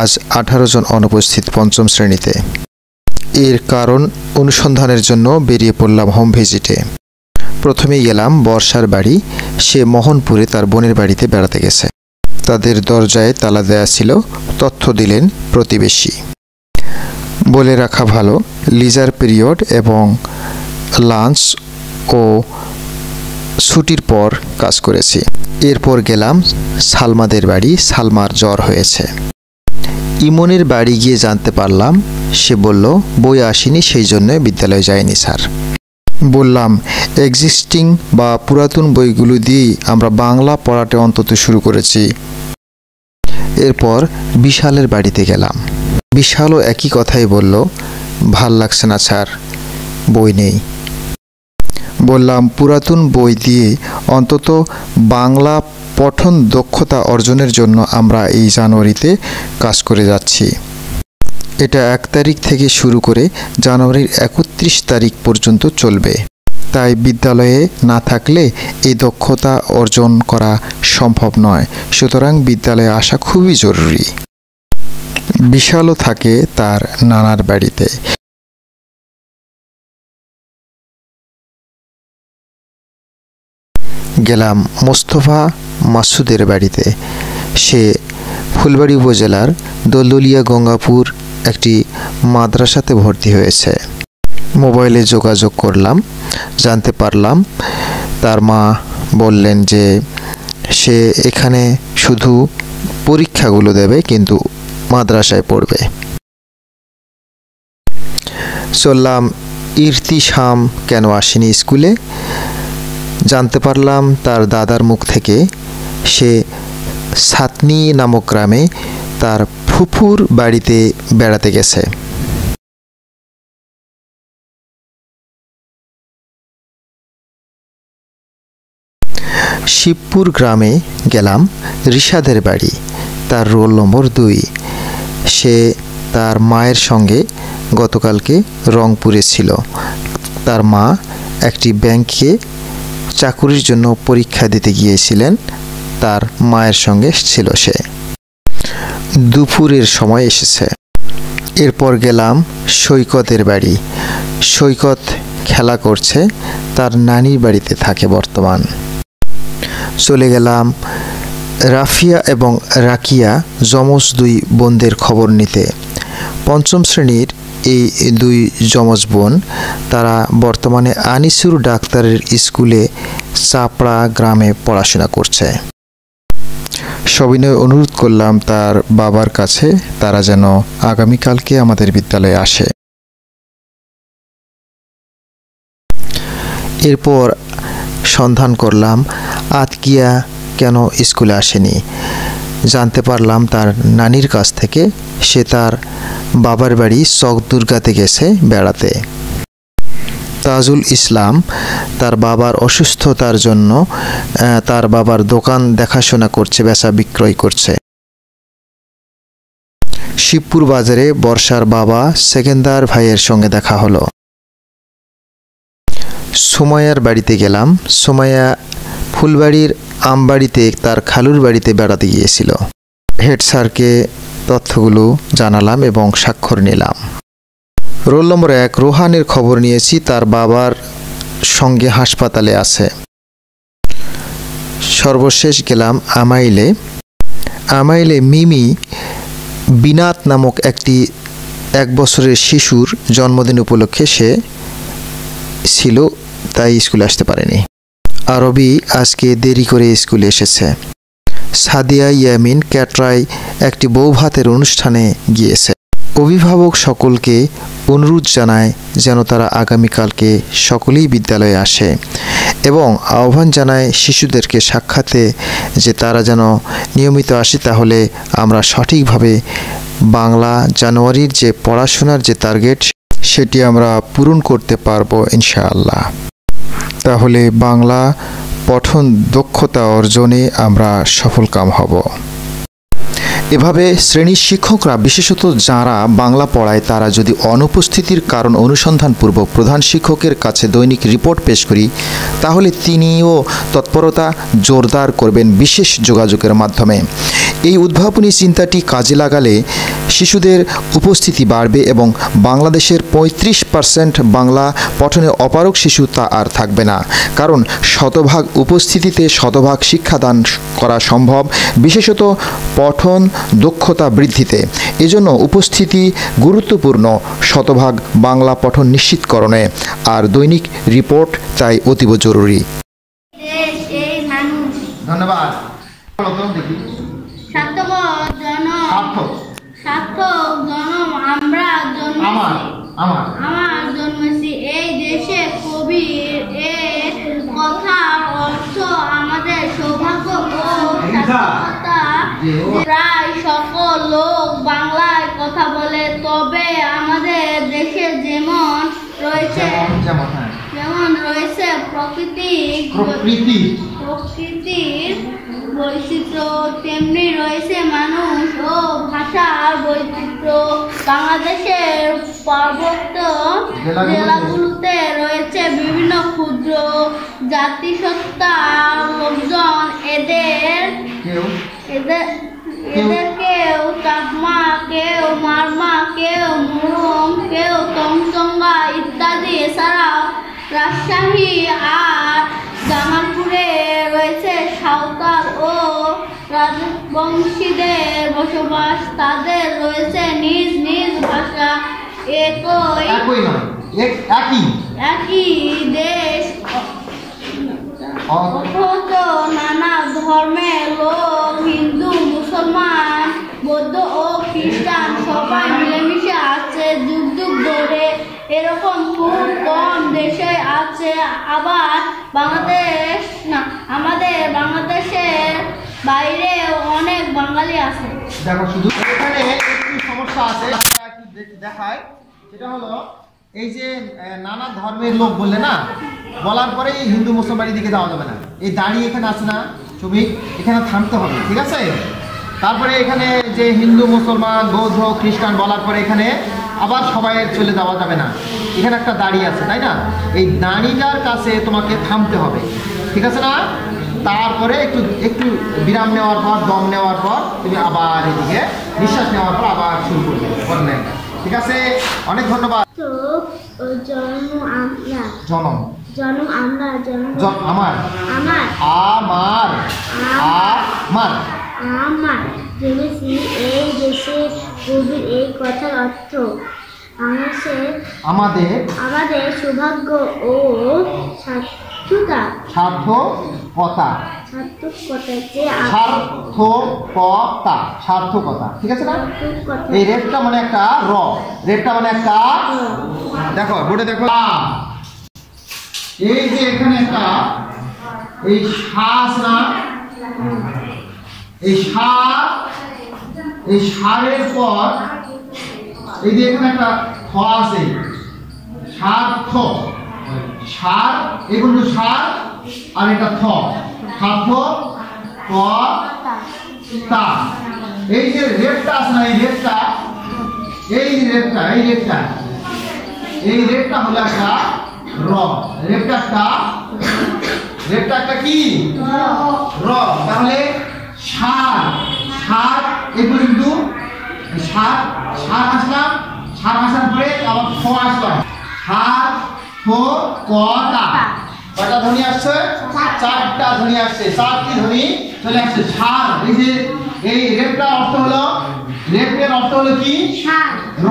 আজ 18 জন অনুপস্থিত পঞ্চম শ্রেণীতে। এর কারণ অনুসন্ধানের জন্য বেরিয়ে পড়লাম হোম ভিজিটে। প্রথমেই গেলাম বর্ষার বাড়ি। সে মোহনপুরে তার বোনের বাড়িতে বেড়াতে গেছে। তাদের দরজায় তালা দেয়া ছিল। তথ্য দিলেন প্রতিবেশী। বলে রাখা ভালো, লিজার পিরিয়ড এবং লাঞ্চ ও ছুটির পর কাজ করেছি। এরপর গেলাম সালমাদের বাড়ি। সালমার জ্বর হয়েছে। ইমনের বাড়ি গিয়ে জানতে পারলাম, সে বলল বই আসেনি, সেই জন্য বিদ্যালয়ে যায়নি স্যার। বললাম এক্সিস্টিং বা পুরাতন বইগুলো দিয়েই আমরা বাংলা পড়াটা অন্তত শুরু করেছি। এরপর বিশালের বাড়িতে গেলাম। বিশালও একই কথাই বলল, ভাল লাগছে না স্যার, বই নেই। বললাম পুরাতন বই দিয়ে অন্তত বাংলা পঠন দক্ষতা অর্জনের জন্য আমরা এই জানুয়ারিতে কাজ করে যাচ্ছি। এটা 1 তারিখ থেকে শুরু করে জানুয়ারির 31 তারিখ পর্যন্ত চলবে। তাই বিদ্যালয়ে না থাকলে এই দক্ষতা অর্জন করা সম্ভব নয়। সুতরাং বিদ্যালয়ে আসা খুবই জরুরি। বিশালও থাকে তার নানার বাড়িতে। গেলাম মোস্তফা মাসুদের বাড়িতে। সে ফুলবাড়ী উপজেলার দোলদুলিয়া গঙ্গাপুর একটি মাদ্রাসাতে ভর্তি হয়েছে। মোবাইলে যোগাযোগ করলাম, জানতে পারলাম তার মা বললেন যে সে এখানে শুধু পরীক্ষাগুলো দেবে, কিন্তু মাদ্রাসায় পড়বে। চললাম ইরতিশাম কেন আসেনি স্কুলে। জানতে পারলাম তার দাদার মুখ থেকে সে সাতনি নামক গ্রামে তার ফুফুর বাড়িতে বেড়াতে গেছে। শিবপুর গ্রামে গেলাম রিশাদের বাড়ি। তার রোল নম্বর 2। সে তার মায়ের সঙ্গে গতকালকে রংপুরে ছিল। তার মা একটি ব্যাংকে চাকুরির জন্য পরীক্ষা দিতে গিয়েছিলেন। তার মায়ের সঙ্গে ছিল সে। দুপুরের সময় এসেছে। এরপর গেলাম সৈকতের বাড়ি। সৈকত খেলা করছে, তার নানির বাড়িতে থাকে বর্তমান। চলে গেলাম রাফিয়া এবং রাকিয়া যমজ 2 বোনদের খবর নিতে। পঞ্চম শ্রেণীর এই 2 যমজ বোন, তারা বর্তমানে আনিসুর ডাক্তারের স্কুলে চাপড়া গ্রামে পড়াশোনা করছে। সবিনয় অনুরোধ করলাম তার বাবার কাছে তারা যেন আগামীকালকে আমাদের বিদ্যালয়ে আসে। এরপর সন্ধান করলাম আতকিয়া কেন স্কুলে আসেনি। জানতে পারলাম তার নানির কাছ থেকে সে তার বাবার বাড়ি চকদুর্গাতে গেছে বেড়াতে। তাজুল ইসলাম তার বাবার অসুস্থতার জন্য তার বাবার দোকান দেখাশোনা করছে, বেচা বিক্রয় করছে। শিবপুর বাজারে বর্ষার বাবা সেকেন্দার ভাইয়ের সঙ্গে দেখা হলো। সুমাইয়ার বাড়িতে গেলাম। সুমাইয়া ফুলবাড়ির আমবাড়িতে তার খালুর বাড়িতে বেড়াতে গিয়েছিল। হেড স্যারকে তথ্যগুলো জানালাম এবং স্বাক্ষর নিলাম। রোল নম্বর 1 রোহানের খবর নিয়েছি, তার বাবার সঙ্গে হাসপাতালে আছে। সর্বশেষ গেলাম আমাইলে। আমাইলে মিমি বিনাত নামক একটি 1 বছরের শিশুর জন্মদিন উপলক্ষে সে ছিল, তাই স্কুলে আসতে পারেনি। আরবি আজকে দেরি করে স্কুলে এসেছে। সাদিয়া ইয়ামিন ক্যাটরায় একটি বৌভাতের অনুষ্ঠানে গিয়েছে। অভিভাবক সকলকে অনুরোধ জানায় যেন তারা আগামীকালকে সকলেই বিদ্যালয়ে আসে এবং আহ্বান জানায় শিশুদেরকে সাক্ষাতে যে তারা যেন নিয়মিত আসে, তাহলে আমরা সঠিকভাবে বাংলা জানুয়ারির যে পড়াশোনার যে টার্গেট সেটি আমরা পূরণ করতে পারবো ইনশাআল্লাহ। তাহলে বাংলা পঠন দক্ষতা অর্জনে আমরা সফলকাম হব। এভাবে শ্রেণীর শিক্ষকরা, বিশেষত যারা বাংলা পড়ায়, তারা যদি অনুপস্থিতির কারণ অনুসন্ধানপূর্বক প্রধান শিক্ষকের কাছে দৈনিক রিপোর্ট পেশ করি, তাহলে তিনিও তৎপরতা জোরদার করবেন বিশেষ যোগাযোগের মাধ্যমে। এই উদ্ভাবনী চিন্তাটি কাজে লাগালে শিশুদের উপস্থিতি বাড়বে এবং বাংলাদেশের 35% বাংলা পঠনে অপারগ শিশু তা আর থাকবে না। কারণ শতভাগ উপস্থিতিতে শতভাগ শিক্ষাদান করা সম্ভব, বিশেষত পঠন দক্ষতা বৃদ্ধিতে। এজন্য উপস্থিতি গুরুত্বপূর্ণ, শতভাগ বাংলা পঠন নিশ্চিতকরণে। আর দৈনিক রিপোর্ট তাই অতীব জরুরি। ধন্যবাদ। আমার জন্মেছি এই দেশে, কবির এর কথার অর্থ আমাদের সৌভাগ্য ও সার্থকতা। প্রায় সকল লোক বাংলায় কথা বলে, তবে আমাদের দেশে যেমন রয়েছে প্রকৃতির বৈচিত্র্য, তেমনি রয়েছে মানুষ ও ভাষার বৈচিত্র্য। বাংলাদেশের পার্বত্য জেলাগুলোতে রয়েছে বিভিন্ন ক্ষুদ্র জাতিসত্তার লোকজন। এদের কেউ চাকমা, কেউ মারমা, কেউ মুরং, কেউ তংচঙ্গা ইত্যাদি। এছাড়াও রাজশাহী আর জামালপুরে রয়েছে সাঁওতাল ও রাজবংশীদের বসবাস। তাদের রয়েছে নিজ নিজ ভাষা। একই দেশ অথচ নানা ধর্মের লোক, হিন্দু, মুসলমান, বৌদ্ধ ও খ্রিস্টান সবাই মিলেমিশে আছে যুগ যুগ ধরে। এরকম খুব কম দেশে আছে। আবার আমাদের বাংলাদেশের বাইরে অনেক বাঙালি আছে। দেখো, শুধু এখানে একটু সমস্যা আছে দেখায়, সেটা হলো এই যে নানা ধর্মের লোক বললে না, বলার পরে হিন্দু মুসলমানের দিকে যাওয়া যাবে না। এই দাঁড়িয়ে এখানে আছে না ছবি, এখানে থামতে হবে, ঠিক আছে? তারপরে এখানে যে হিন্দু মুসলমান বৌদ্ধ খ্রিস্টান বলার পরে এখানে আবার সবাই চলে যাওয়া যাবে না। এখানে একটা দাড়ি আছে, তাই না? এই দাড়িটার কাছে তোমাকে থামতে হবে, ঠিক আছে না? তারপরে একটু একটু বিরাম নেওয়ার পর, দম নেওয়ার পর তুমি আবার এদিকে নিঃশ্বাস নেওয়ার পর আবার শুরু করবে, বললেন, ঠিক আছে? অনেক ধন্যবাদ। আমার জন্মেছি এই দেশে, কবির এই কথার অর্থ আমাদের সৌভাগ্য ও সার্থকতা, ঠিক আছে না? এই রেটটা মানে একটা র, রেটটা মানে একটা, দেখো বোর্ডে দেখো, এই যে এখানে একটা এই শ্বাস না, এই সারের পর এই যে এখানে একটা থ আছে, সার্থ, সার, এগুলো সার আর এটা থ, সার্থ ক তা। এই যে রেটটা আছে না, এই রেটটা হলো একটা র, রেটটা একটা কি র। তাহলে সার এগুলো কিন্তু সার আসলাম, সার আসার পরে আবার ফ আসলাম, সার ফ ক তা। কয়টা ধ্বনি আসছে? চারটা ধ্বনি আসছে, চারটি ধ্বনি চলে আসছে। সার, এই যে এই রেপটার অর্থ হলো, রেপের অর্থ হলো কি? র।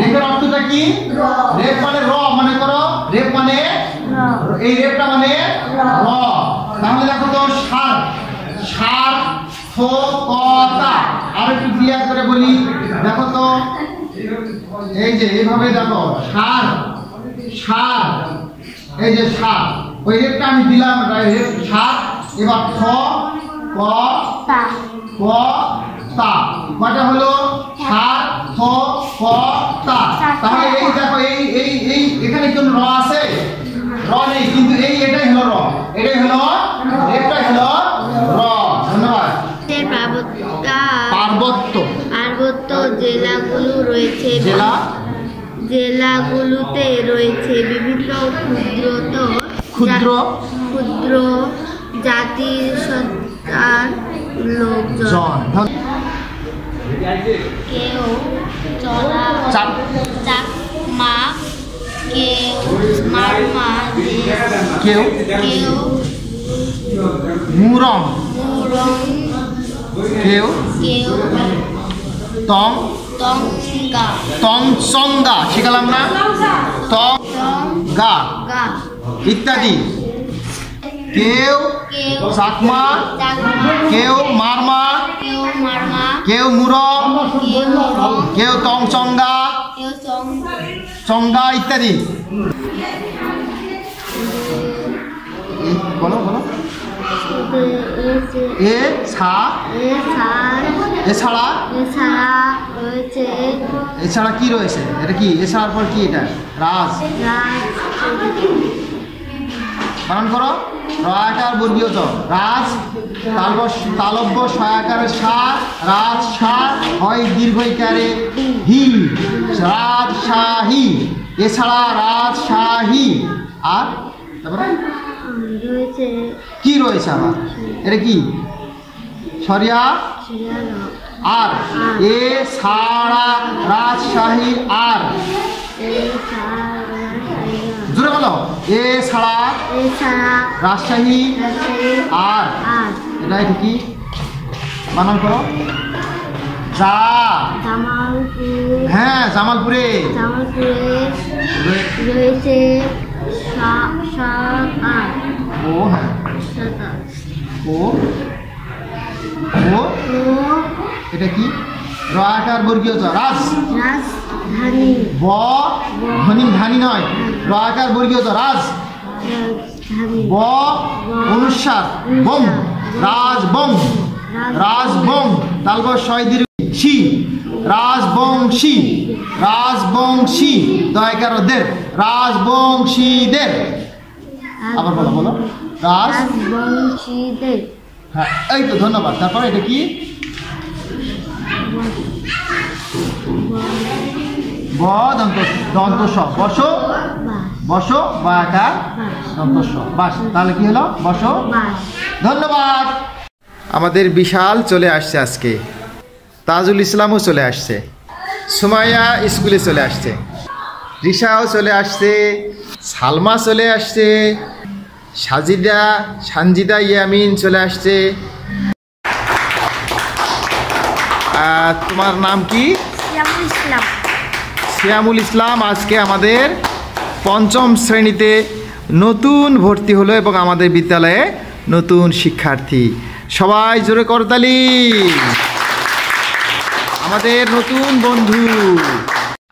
রেপের অর্থটা কি? রেপ মানে র, মনে করো রেপ মানে এই রেপটা মানে র। তাহলে দেখো তো, সার ফ ক তা। আর একটু ক্লিয়ার করে বলি, দেখো তো, এই যে এইভাবে দেখো, সার, এই যে সার, ওই রেপটা আমি দিলাম, সার। এবার ফ ক তা, কয়টা হলো? সার ফ ক তা। তাহলে এই দেখো, এই এখানে কোন র আছে? র নেই, কিন্তু এটাই হলো র, এটাই হলো রেপটাই হলো র। ধন্যবাদ। পার্বত্য জেলাগুলো রয়েছে জেলা জেলাগুলোতে রয়েছে বিভিন্ন ক্ষুদ্র ক্ষুদ্র জাতির সত্তার লোকজন। কেউ চাকমা, কেউ মারমা, কেউ মুরং, কেউ তংচঙ্গা শিখালাম না, তঙ্গা ইত্যাদি। কেউ চাকমা, কেউ মারমা, কেউ মুরং, কেউ তংচঙ্গা চঙ্গা ইত্যাদি। বলো বলো। এছাড়া কি রয়েছে? এটা কি এছাড়ার পর কি? এটা রাজ। বানান করো। রয়াকার বর্গীয় জ, রাজ তালব্য সয়াকারের সা, রাজ সা হয় দীর্ঘইকারে হি, রাজশাহী। এছাড়া রাজশাহী। আর তারপরে কি রয়েছে আবার? এটা কি? সরিয়া আর এ ছাড়া রাজশাহী আর জোরে বলো। এ ছাড়া রাজশাহী আর এটা এটা কি? বানান করো। যা। হ্যাঁ, জামালপুরে রয়েছে ও হ্যাঁ ও ও এটা কি? রয়াকার বর্গীয় জ, রাজ। ব ধ্বনি ধানি নয়, রয়াকার বর্গীয় জ, রাজ। ব অনুসার বং, রাজবং, রাজবং তালব শয় দীর্ঘ শি, রাজবংশী, রাজবংশী দয়কারদের, রাজবংশীদের। আবার বলো বলো। রাজবংশীদের। হ্যাঁ, এই তো, ধন্যবাদ। তারপরে এটা কি? ব দন্ত স, বসো বসো বায়াকার দন্ত স, বাস। তাহলে কি হলো? বসো। ধন্যবাদ। আমাদের বিশাল চলে আসছে আজকে, তাজুল ইসলামও চলে আসছে, সুমাইয়া স্কুলে চলে আসছে, রিশাও চলে আসছে, সালমা চলে আসছে, সানজিদা ইয়ামিন চলে আসছে। তোমার নাম কি? সিয়ামুল ইসলাম। আজকে আমাদের পঞ্চম শ্রেণীতে নতুন ভর্তি হলো এবং আমাদের বিদ্যালয়ে নতুন শিক্ষার্থী। সবাই জোরে করতালি। আমাদের নতুন বন্ধু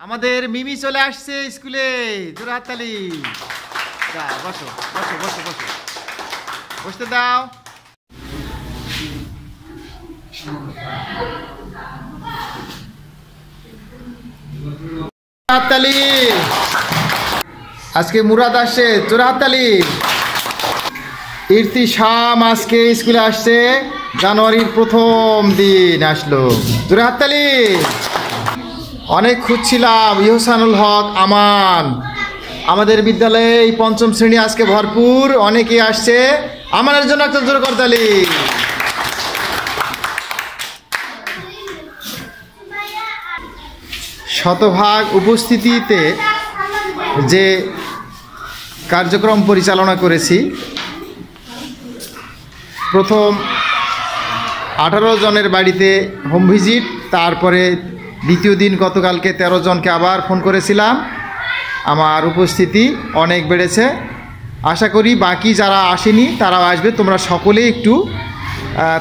আমাদের মিমি চলে আসছে স্কুলে, জোরে হাততালি। বসো বসো বসো বসো, বসতে দাও। হাততালি। আজকে মুরাদ আসছে, জোরে হাততালি। ইরতিশাম আজকে স্কুলে আসছে, জানুয়ারির প্রথম দিন আসলো, জোরে হাততালি। অনেক খুঁজছিলাম, ইহসানুল হক আমান। আমাদের বিদ্যালয়ে এই পঞ্চম শ্রেণী আজকে ভরপুর, অনেকেই আসছে। আমানের জন্য একটা জোরে করতালি। শতভাগ উপস্থিতিতে যে কার্যক্রম পরিচালনা করেছি, প্রথম 18 জনের বাড়িতে হোম ভিজিট, তারপরে দ্বিতীয় দিন গতকালকে 13 জনকে আবার ফোন করেছিলাম। আমার উপস্থিতি অনেক বেড়েছে। আশা করি বাকি যারা আসেনি তারাও আসবে। তোমরা সকলে একটু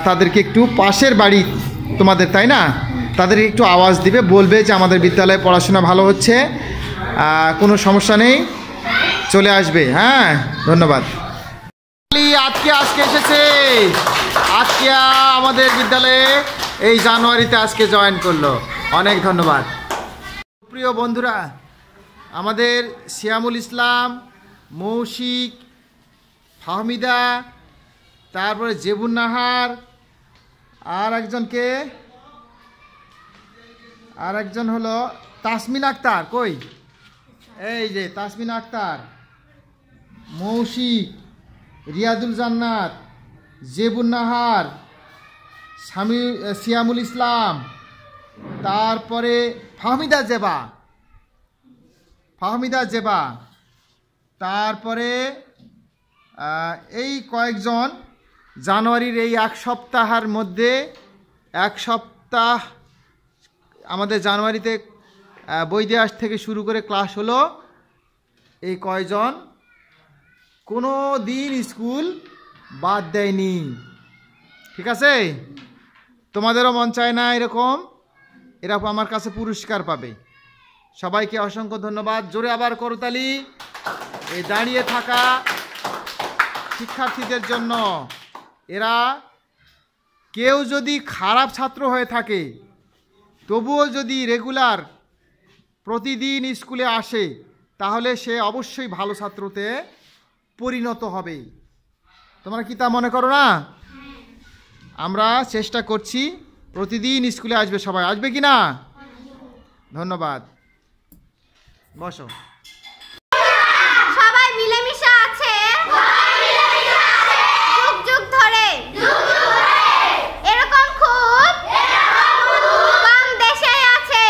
তাদেরকে একটু পাশের বাড়ি তোমাদের, তাই না, তাদেরকে একটু আওয়াজ দিবে, বলবে যে আমাদের বিদ্যালয়ে পড়াশোনা ভালো হচ্ছে, কোনো সমস্যা নেই, চলে আসবে। হ্যাঁ, ধন্যবাদ। আজকে এসেছে, আজকে আমাদের বিদ্যালয়ে এই জানুয়ারিতে আজকে জয়েন করলো, অনেক ধন্যবাদ। প্রিয় বন্ধুরা, আমাদের সিয়ামুল ইসলাম, মৌশিক, ফাহমিদা, তারপরে জেবুন নাহার, আর একজনকে আর একজন হলো তাসমিন আক্তার। কই? এই যে তাসমিন আক্তার, মৌসিক, রিয়াদুল জান্নাত, জেবুন নাহার, সিয়ামুল ইসলাম, তারপরে ফাহমিদা জেবা, তারপরে এই কয়েকজন জানুয়ারির এই এক সপ্তাহের মধ্যে, এক সপ্তাহ আমাদের জানুয়ারিতে বই দেওয়া থেকে শুরু করে ক্লাস হলো, এই কয়জন কোনো দিন স্কুল বাদ দেয়নি। ঠিক আছে? তোমাদেরও মন চায় না এরকম? এরা আমার কাছে পুরস্কার পাবে। সবাইকে অসংখ্য ধন্যবাদ। জোরে আবার করতালি এই দাঁড়িয়ে থাকা শিক্ষার্থীদের জন্য। এরা কেউ যদি খারাপ ছাত্র হয়ে থাকে তবুও যদি রেগুলার প্রতিদিন স্কুলে আসে তাহলে সে অবশ্যই ভালো ছাত্রতে পরিণত হবে। তোমরা কি তা মনে করো না? আমরা চেষ্টা করছি প্রতিদিন স্কুলে আসবে। সবাই আসবে কি না? ধন্যবাদ। বসো। সবাই মিলেমিশে আছে যুগ যুগ ধরে, এরকম খুব কম দেশে আছে।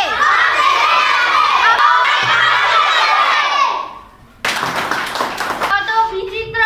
কত বিচিত্র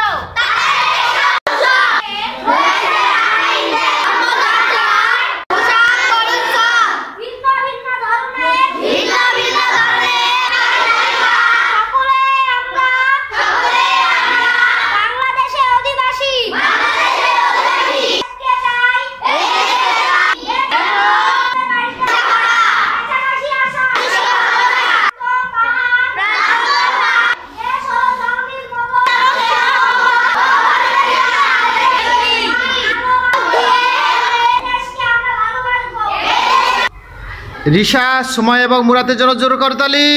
রিশা, সময় এবং মুরাদের জন্য জোর করতালি।